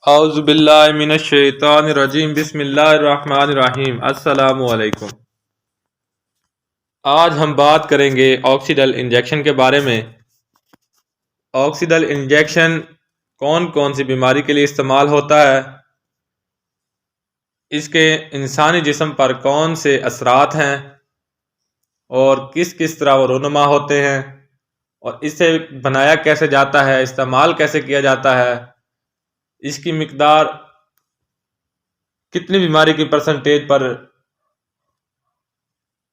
اعوذ باللہ من الشیطان الرجیم بسم اللہ الرحمن الرحیم السلام علیکم۔ آج ہم بات کریں گے آکسیڈل انجیکشن کے بارے میں۔ آکسیڈل انجیکشن کون کون سی بیماری کے لیے استعمال ہوتا ہے، اس کے انسانی جسم پر کون سے اثرات ہیں اور کس کس طرح وہ رونما ہوتے ہیں، اور اسے بنایا کیسے جاتا ہے، استعمال کیسے کیا جاتا ہے، اس کی مقدار کتنی بیماری کی پرسنٹیج پر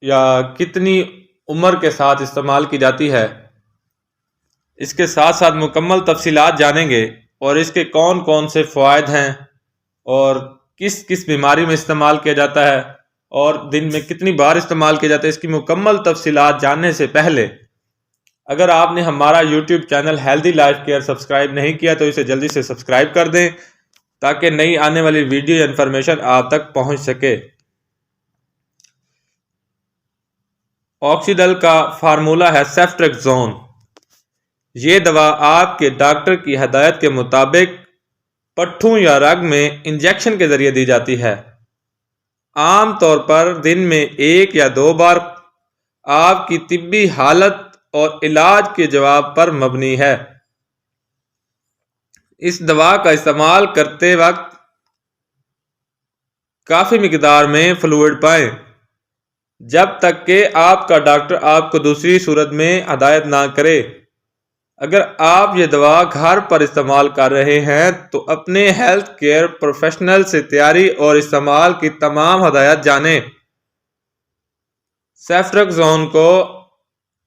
یا کتنی عمر کے ساتھ استعمال کی جاتی ہے، اس کے ساتھ ساتھ مکمل تفصیلات جانیں گے، اور اس کے کون کون سے فوائد ہیں اور کس کس بیماری میں استعمال کیا جاتا ہے اور دن میں کتنی بار استعمال کیا جاتا ہے۔ اس کی مکمل تفصیلات جاننے سے پہلے اگر آپ نے ہمارا YouTube channel healthy life care subscribe نہیں کیا تو اسے جلدی سے سبسکرائب کر دیں تاکہ نئی آنے والی ویڈیو یا انفارمیشن آپ تک پہنچ سکے۔ آکسیڈل کا فارمولہ ہے سیفٹریکزون۔ یہ دوا آپ کے ڈاکٹر کی ہدایت کے مطابق پٹھوں یا رگ میں انجیکشن کے ذریعے دی جاتی ہے۔ عام طور پر دن میں 1 یا 2 بار آپ کی طبی حالت اور علاج کے جواب پر مبنی ہے۔ اس دوا کا استعمال کرتے وقت کافی مقدار میں فلوئڈ پائیں جب تک کہ آپ کا ڈاکٹر آپ کو دوسری صورت میں ہدایت نہ کرے۔ اگر آپ یہ دوا گھر پر استعمال کر رہے ہیں تو اپنے ہیلتھ کیئر پروفیشنل سے تیاری اور استعمال کی تمام ہدایات جانیں۔ سیفٹریکزون کو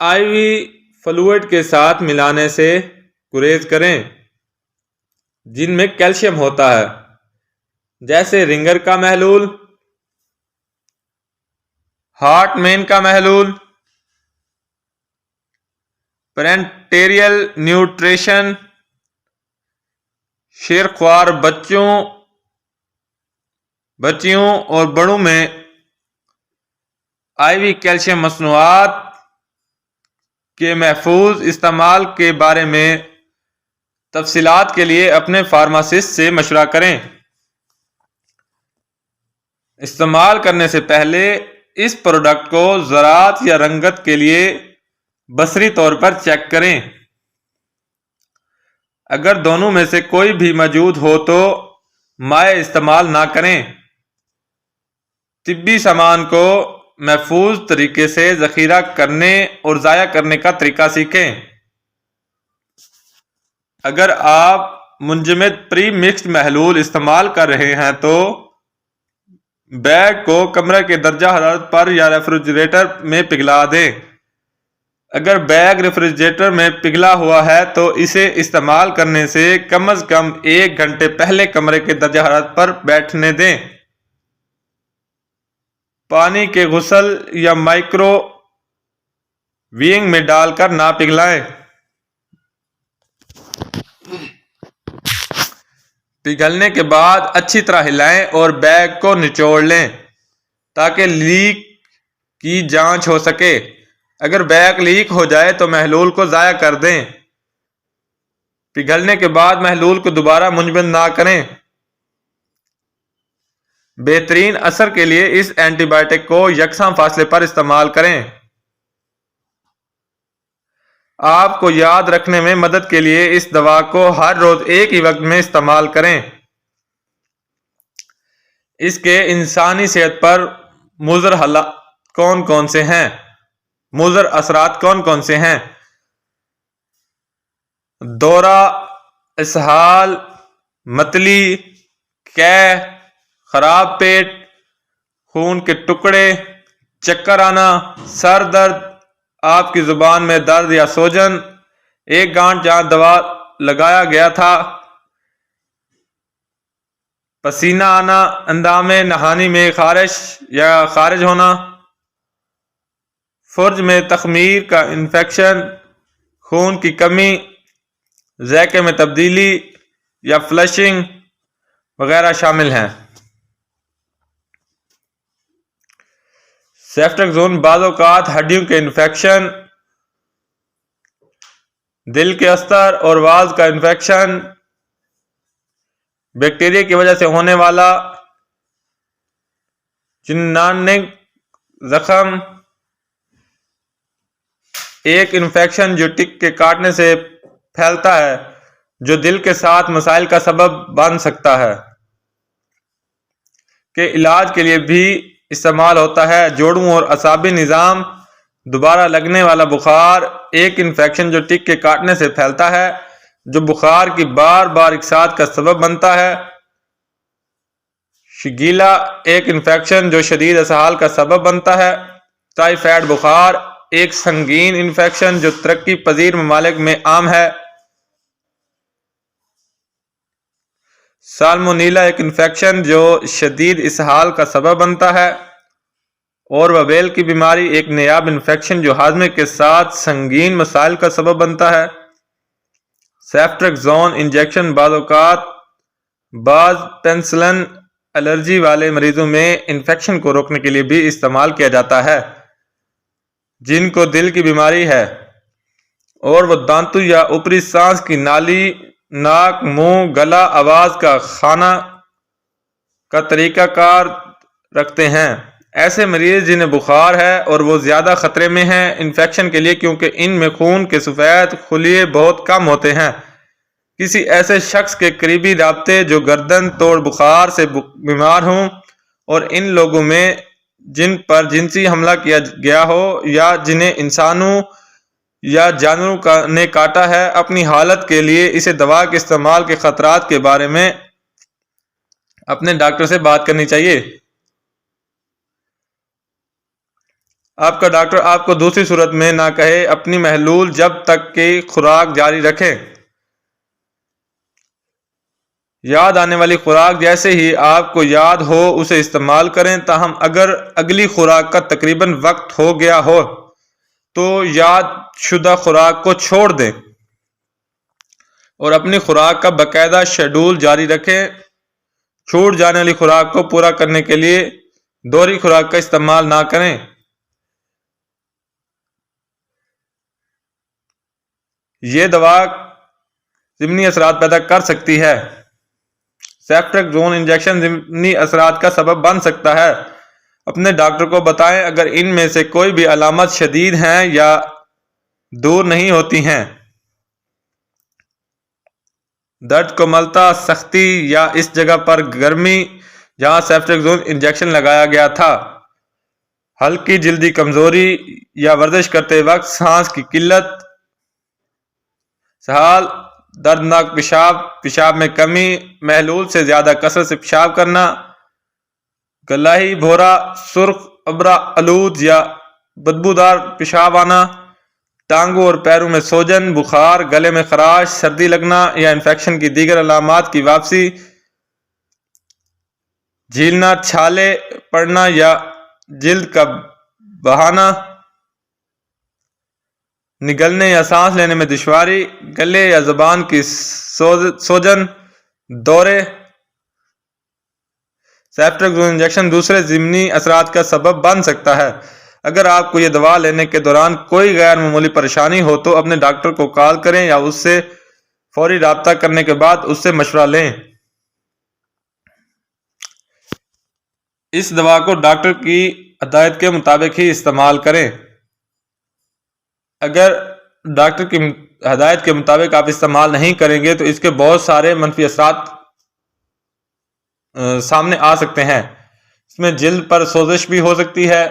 آئی وی فلوئڈ کے ساتھ ملانے سے گریز کریں جن میں کیلشیم ہوتا ہے، جیسے رنگر کا محلول، ہارٹ مین کا محلول، پرینٹیریل نیوٹریشن۔ شیرخوار بچیوں اور بڑوں میں آئی وی کیلشیم مصنوعات کے محفوظ استعمال کے بارے میں تفصیلات کے لیے اپنے فارماسسٹ سے مشورہ کریں۔ استعمال کرنے سے پہلے اس پروڈکٹ کو ذرات یا رنگت کے لیے بصری طور پر چیک کریں۔ اگر دونوں میں سے کوئی بھی موجود ہو تو مائع استعمال نہ کریں۔ طبی سامان کو محفوظ طریقے سے ذخیرہ کرنے اور ضائع کرنے کا طریقہ سیکھیں۔ اگر آپ منجمد پری مکسڈ محلول استعمال کر رہے ہیں تو بیگ کو کمرے کے درجہ حرارت پر یا ریفریجریٹر میں پگھلا دیں۔ اگر بیگ ریفریجریٹر میں پگھلا ہوا ہے تو اسے استعمال کرنے سے کم از کم 1 گھنٹے پہلے کمرے کے درجہ حرارت پر بیٹھنے دیں۔ پانی کے غسل یا مائکرو ویونگ میں ڈال کر نہ پگھلائیں۔ پگھلنے کے بعد اچھی طرح ہلائیں اور بیگ کو نچوڑ لیں تاکہ لیک کی جانچ ہو سکے۔ اگر بیگ لیک ہو جائے تو محلول کو ضائع کر دیں۔ پگھلنے کے بعد محلول کو دوبارہ منجمد نہ کریں۔ بہترین اثر کے لیے اس اینٹی بائیوٹک کو یکساں فاصلے پر استعمال کریں۔ آپ کو یاد رکھنے میں مدد کے لیے اس دوا کو ہر روز ایک ہی وقت میں استعمال کریں۔ اس کے انسانی صحت پر مضر اثرات کون کون سے ہیں؟ دورہ، اسہال، متلی، قے، خراب پیٹ، خون کے ٹکڑے، چکر آنا، سر درد، آپ کی زبان میں درد یا سوجن، ایک گانٹ جہاں دوا لگایا گیا تھا، پسینہ آنا، اندام نہانی میں خارش یا خارج ہونا، فرج میں تخمیر کا انفیکشن، خون کی کمی، ذائقے میں تبدیلی یا فلشنگ وغیرہ شامل ہیں۔ سیفٹریکزون بعض اوقات ہڈیوں کے انفیکشن، دل کے استر اور واز کا انفیکشن، بیکٹیریا کی وجہ سے ہونے والا جنانک زخم ایک انفیکشن جو ٹک کے کاٹنے سے پھیلتا ہے، جو دل کے ساتھ مسائل کا سبب بن سکتا ہے، کے علاج کے لیے بھی استعمال ہوتا ہے۔ جوڑوں اور اعصابی نظام دوبارہ لگنے والا بخار ایک انفیکشن جو ٹک کے کاٹنے سے پھیلتا ہے، جو بخار کی بار بار اکساد کا سبب بنتا ہے۔ شگیلا ایک انفیکشن جو شدید اسہال کا سبب بنتا ہے۔ ٹائیفائڈ بخار ایک سنگین انفیکشن جو ترقی پذیر ممالک میں عام ہے۔ سالمونیلا ایک انفیکشن جو شدید اسہال کا سبب بنتا ہے، اور وبیل کی بیماری ایک نایاب انفیکشن جو ہاضمے کے ساتھ سنگین مسائل کا سبب بنتا ہے۔ سیفٹریکزون انجیکشن بعض اوقات بعض پینسلن الرجی والے مریضوں میں انفیکشن کو روکنے کے لیے بھی استعمال کیا جاتا ہے، جن کو دل کی بیماری ہے اور وہ دانتوں یا اوپری سانس کی نالی، ناک، منہ، گلا، آواز کا خانہ کا طریقہ کار رکھتے ہیں۔ ایسے مریض جنہیں بخار ہے اور وہ زیادہ خطرے میں ہیں انفیکشن کے لیے، کیونکہ ان میں خون کے سفید خلیے بہت کم ہوتے ہیں۔ کسی ایسے شخص کے قریبی رابطے جو گردن توڑ بخار سے بیمار ہوں، اور ان لوگوں میں جن پر جنسی حملہ کیا گیا ہو یا جنہیں انسانوں یا جانوروں نے کاٹا ہے، اپنی حالت کے لیے اسے دوا کے استعمال کے خطرات کے بارے میں اپنے ڈاکٹر سے بات کرنی چاہیے۔ آپ کا ڈاکٹر آپ کو دوسری صورت میں نہ کہے اپنی محلول جب تک کہ خوراک جاری رکھیں۔ یاد آنے والی خوراک جیسے ہی آپ کو یاد ہو اسے استعمال کریں، تاہم اگر اگلی خوراک کا تقریباً وقت ہو گیا ہو تو یاد شدہ خوراک کو چھوڑ دیں اور اپنی خوراک کا باقاعدہ شیڈول جاری رکھیں۔ چھوٹ جانے والی خوراک کو پورا کرنے کے لیے دوہری خوراک کا استعمال نہ کریں۔ یہ دوا ضمنی اثرات پیدا کر سکتی ہے۔ سیفٹریکزون انجیکشن ضمنی اثرات کا سبب بن سکتا ہے۔ اپنے ڈاکٹر کو بتائیں اگر ان میں سے کوئی بھی علامات شدید ہیں یا دور نہیں ہوتی ہیں۔ درد کو ملتا، سختی یا اس جگہ پر گرمی جہاں سیفٹریکزون انجیکشن لگایا گیا تھا، ہلکی جلدی کمزوری یا ورزش کرتے وقت سانس کی قلت، اسہال، دردناک پیشاب، پیشاب میں کمی، محلول سے زیادہ کثرت سے پیشاب کرنا، گلاہی، بھورا، سرخ، ابرہ آلود یا بدبودار پیشاب آنا، ٹانگوں اور پیروں میں سوجن، بخار، گلے میں خراش، سردی لگنا یا انفیکشن کی دیگر علامات کی واپسی، جھیلنا، چھالے پڑنا یا جلد کا بہانا، نگلنے یا سانس لینے میں دشواری، گلے یا زبان کی سوجن، دورے۔ سیفٹریکزون انجیکشن دوسرے ضمنی اثرات کا سبب بن سکتا ہے۔ اگر آپ کو یہ دوا لینے کے دوران کوئی غیر معمولی پریشانی ہو تو اپنے ڈاکٹر کو کال کریں یا اس سے فوری رابطہ کرنے کے بعد اس سے مشورہ لیں۔ اس دوا کو ڈاکٹر کی ہدایت کے مطابق ہی استعمال کریں۔ اگر ڈاکٹر کی ہدایت کے مطابق آپ استعمال نہیں کریں گے تو اس کے بہت سارے منفی اثرات سامنے آ سکتے ہیں۔ اس میں جلد پر سوزش بھی ہو سکتی ہے،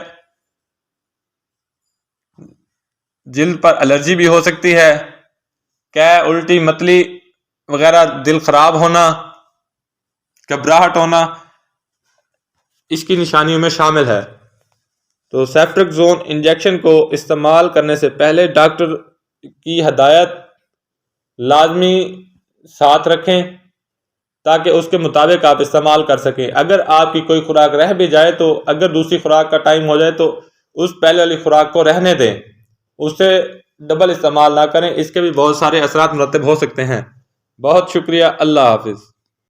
جلد پر الرجی بھی ہو سکتی ہے، الٹی، متلی وغیرہ، دل خراب ہونا، گھبراہٹ ہونا اس کی نشانیوں میں شامل ہے۔ تو سیفٹریکزون انجیکشن کو استعمال کرنے سے پہلے ڈاکٹر کی ہدایت لازمی ساتھ رکھیں تاکہ اس کے مطابق آپ استعمال کر سکیں۔ اگر آپ کی کوئی خوراک رہ بھی جائے تو اگر دوسری خوراک کا ٹائم ہو جائے تو اس پہلے والی خوراک کو رہنے دیں، اسے ڈبل استعمال نہ کریں، اس کے بھی بہت سارے اثرات مرتب ہو سکتے ہیں۔ بہت شکریہ، اللہ حافظ۔